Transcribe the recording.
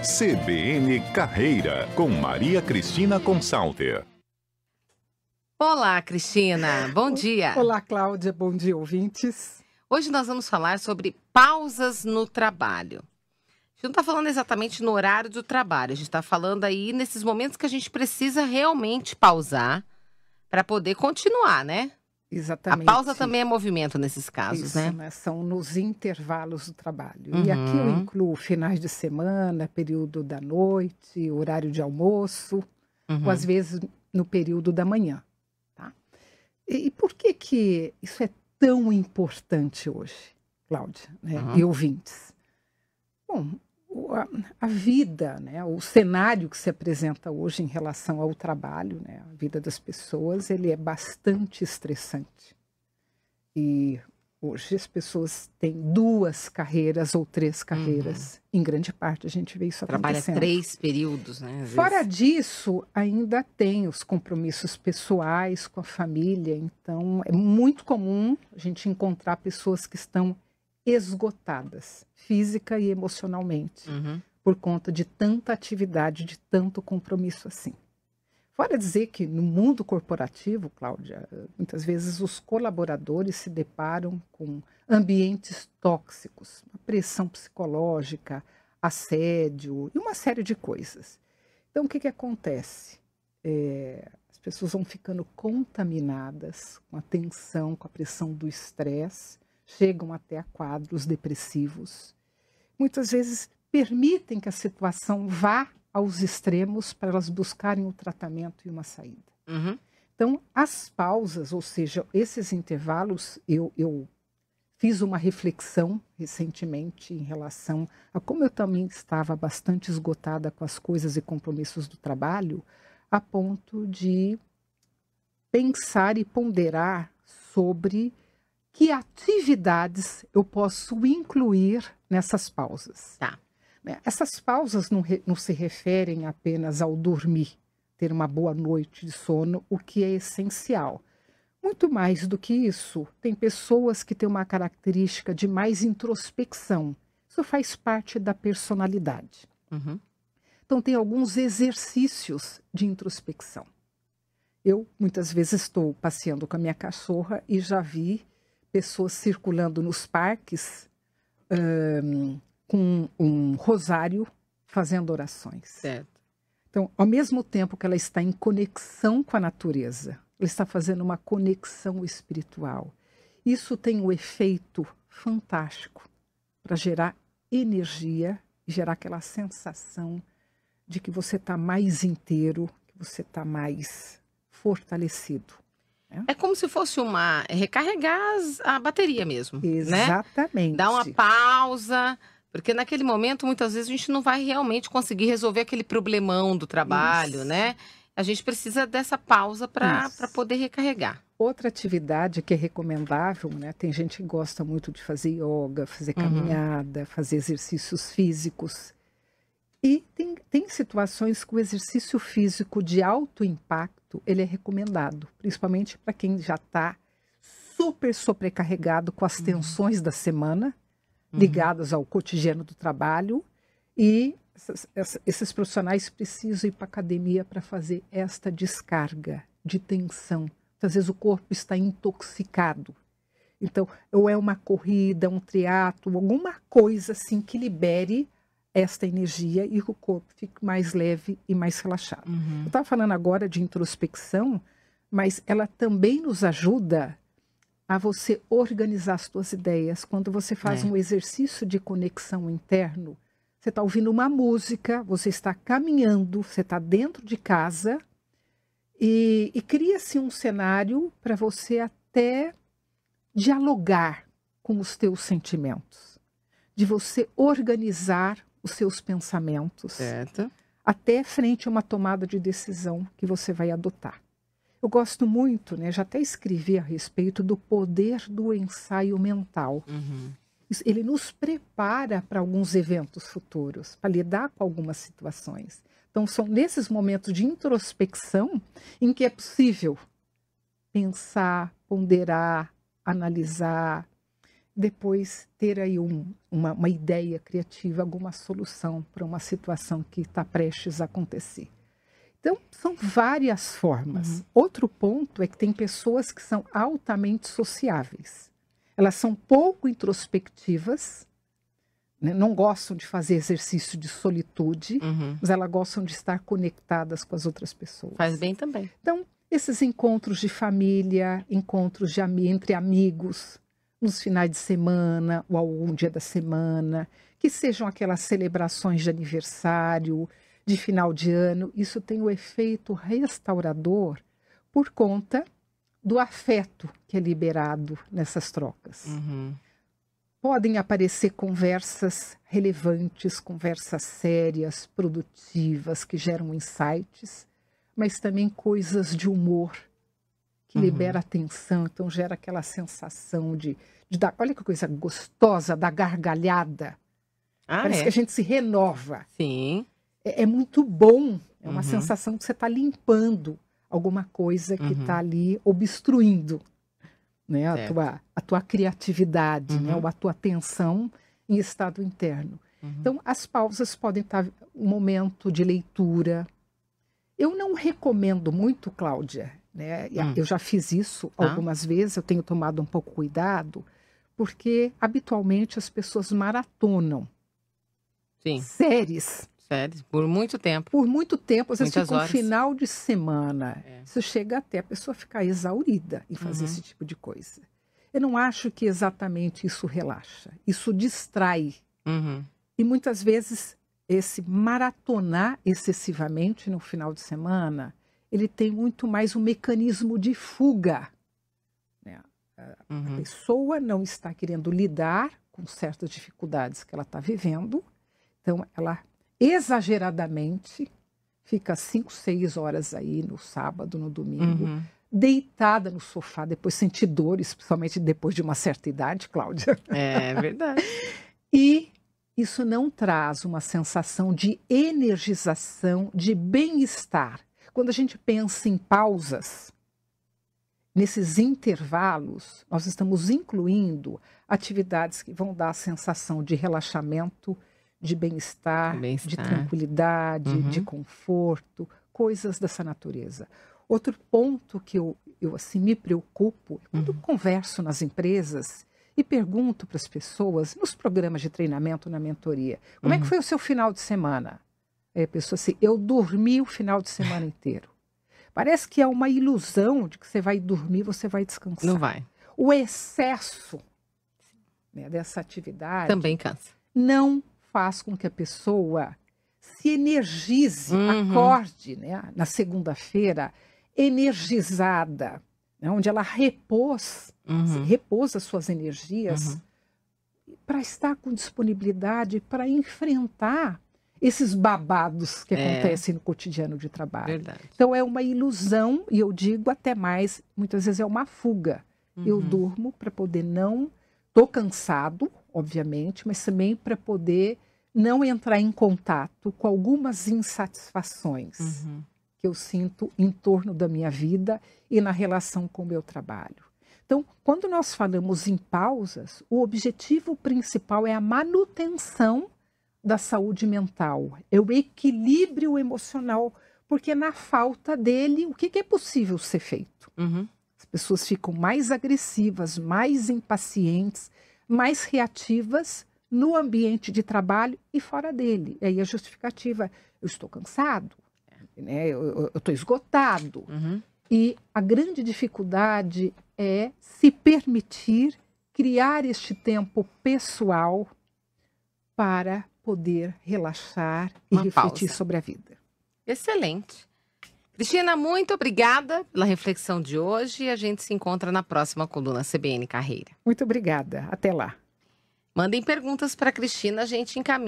CBN Carreira, com Maria Cristina Consalter. Olá, Cristina. Bom dia. Olá, Cláudia. Bom dia, ouvintes. Hoje nós vamos falar sobre pausas no trabalho. A gente não está falando exatamente no horário do trabalho. A gente está falando aí nesses momentos que a gente precisa realmente pausar para poder continuar, né? Exatamente. A pausa também é movimento nesses casos, Isso, né? São nos intervalos do trabalho. E aqui eu incluo finais de semana, período da noite, horário de almoço, ou às vezes no período da manhã. Tá? E por que isso é tão importante hoje, Cláudia, né? E ouvintes? Bom, a vida, né? O cenário que se apresenta hoje em relação ao trabalho, né? A vida das pessoas, ele é bastante estressante. E hoje as pessoas têm 2 carreiras ou 3 carreiras. Em grande parte a gente vê isso acontecendo. Trabalha 3 períodos, né? Às Fora vezes. disso, ainda tem os compromissos pessoais com a família. Então, é muito comum a gente encontrar pessoas que estão esgotadas, física e emocionalmente, por conta de tanta atividade, de tanto compromisso assim. Fora dizer que no mundo corporativo, Cláudia, muitas vezes os colaboradores se deparam com ambientes tóxicos, uma pressão psicológica, assédio e uma série de coisas. Então, o que acontece? As pessoas vão ficando contaminadas com a tensão, com a pressão do estresse, chegam até a quadros depressivos. Muitas vezes permitem que a situação vá aos extremos para elas buscarem o tratamento e uma saída. Então, as pausas, ou seja, esses intervalos, eu fiz uma reflexão recentemente em relação a como eu também estava bastante esgotada com as coisas e compromissos do trabalho, a ponto de pensar e ponderar sobre que atividades eu posso incluir nessas pausas. Tá. Essas pausas não se referem apenas ao dormir, ter uma boa noite de sono, o que é essencial. Muito mais do que isso, tem pessoas que têm uma característica de mais introspecção. Isso faz parte da personalidade. Então, tem alguns exercícios de introspecção. Eu, muitas vezes, estou passeando com a minha cachorra e já vi pessoas circulando nos parques com um rosário fazendo orações. Certo. Então, ao mesmo tempo que ela está em conexão com a natureza, ela está fazendo uma conexão espiritual. Isso tem um efeito fantástico para gerar energia e gerar aquela sensação de que você está mais inteiro, que você está mais fortalecido. É como se fosse recarregar a bateria mesmo, né? Exatamente. Dar uma pausa, porque naquele momento, muitas vezes, a gente não vai realmente conseguir resolver aquele problemão do trabalho, né? A gente precisa dessa pausa para poder recarregar. Outra atividade que é recomendável, né? Tem gente que gosta muito de fazer yoga, fazer caminhada, fazer exercícios físicos. E tem situações que o exercício físico de alto impacto, ele é recomendado, principalmente para quem já está super sobrecarregado com as tensões da semana, ligadas ao cotidiano do trabalho, e esses profissionais precisam ir para a academia para fazer esta descarga de tensão. Às vezes o corpo está intoxicado. Então, ou é uma corrida, um triatlo, alguma coisa assim que libere esta energia e que o corpo fique mais leve e mais relaxado. Eu estava falando agora de introspecção, mas ela também nos ajuda a você organizar as suas ideias. Quando você faz um exercício de conexão interno, você está ouvindo uma música, você está caminhando, você está dentro de casa e cria-se um cenário para você até dialogar com os teus sentimentos, de você organizar os seus pensamentos, Certo. até frente a uma tomada de decisão que você vai adotar. Eu gosto muito, né? Já até escrevi a respeito do poder do ensaio mental. Ele nos prepara para alguns eventos futuros, para lidar com algumas situações. Então, são nesses momentos de introspecção em que é possível pensar, ponderar, analisar, depois ter aí uma ideia criativa, alguma solução para uma situação que está prestes a acontecer. Então, são várias formas. Outro ponto é que tem pessoas que são altamente sociáveis. Elas são pouco introspectivas, né? Não gostam de fazer exercício de solitude, mas elas gostam de estar conectadas com as outras pessoas. Faz bem também. Então, esses encontros de família, encontros entre amigos, nos finais de semana ou algum dia da semana, que sejam aquelas celebrações de aniversário, de final de ano, isso tem o efeito restaurador por conta do afeto que é liberado nessas trocas. Podem aparecer conversas relevantes, conversas sérias, produtivas, que geram insights, mas também coisas de humor, que libera atenção, então gera aquela sensação de dar, olha que coisa gostosa, da gargalhada. Parece que a gente se renova. Sim. É muito bom, é uma sensação que você está limpando alguma coisa que está ali obstruindo, né, a tua criatividade, né, ou a tua atenção em estado interno. Então, as pausas podem estar um momento de leitura. Eu não recomendo muito, Cláudia, né, eu já fiz isso algumas vezes, eu tenho tomado um pouco cuidado, porque habitualmente as pessoas maratonam séries. Sério, por muito tempo. Por muito tempo, às vezes Muitas fica um horas. final de semana. Isso chega até a pessoa ficar exaurida em fazer esse tipo de coisa. Eu não acho que exatamente isso relaxa. Isso distrai. E muitas vezes esse maratonar excessivamente no final de semana, ele tem muito mais um mecanismo de fuga, né? A pessoa não está querendo lidar com certas dificuldades que ela está vivendo. Então, ela exageradamente fica 5, 6 horas aí no sábado, no domingo, deitada no sofá, depois sente dores, principalmente depois de uma certa idade, Cláudia. É verdade. E isso não traz uma sensação de energização, de bem-estar. Quando a gente pensa em pausas, nesses intervalos, nós estamos incluindo atividades que vão dar a sensação de relaxamento, de bem-estar, de tranquilidade, de conforto, coisas dessa natureza. Outro ponto que eu assim, me preocupo é quando eu converso nas empresas e pergunto para as pessoas, nos programas de treinamento, na mentoria, como é que foi o seu final de semana? Aí a pessoa assim, eu dormi o final de semana inteiro. Parece que é uma ilusão de que você vai dormir, você vai descansar. Não vai. O excesso, né, dessa atividade também cansa. Não faz com que a pessoa se energize, acorde, né, na segunda-feira energizada, né, onde ela repôs as suas energias para estar com disponibilidade para enfrentar esses babados que acontecem no cotidiano de trabalho. Verdade. Então é uma ilusão, e eu digo até mais, muitas vezes é uma fuga. Eu durmo para poder não... Estou cansado, obviamente, mas também para poder não entrar em contato com algumas insatisfações que eu sinto em torno da minha vida e na relação com o meu trabalho. Então, quando nós falamos em pausas, o objetivo principal é a manutenção da saúde mental, é o equilíbrio emocional, porque na falta dele, o que é possível ser feito? As pessoas ficam mais agressivas, mais impacientes, mais reativas no ambiente de trabalho e fora dele. E aí a justificativa, eu estou cansado, né? Eu estou esgotado. E a grande dificuldade é se permitir criar este tempo pessoal para poder relaxar e refletir sobre a vida. Excelente. Cristina, muito obrigada pela reflexão de hoje e a gente se encontra na próxima coluna CBN Carreira. Muito obrigada. Até lá. Mandem perguntas para a Cristina, a gente encaminha.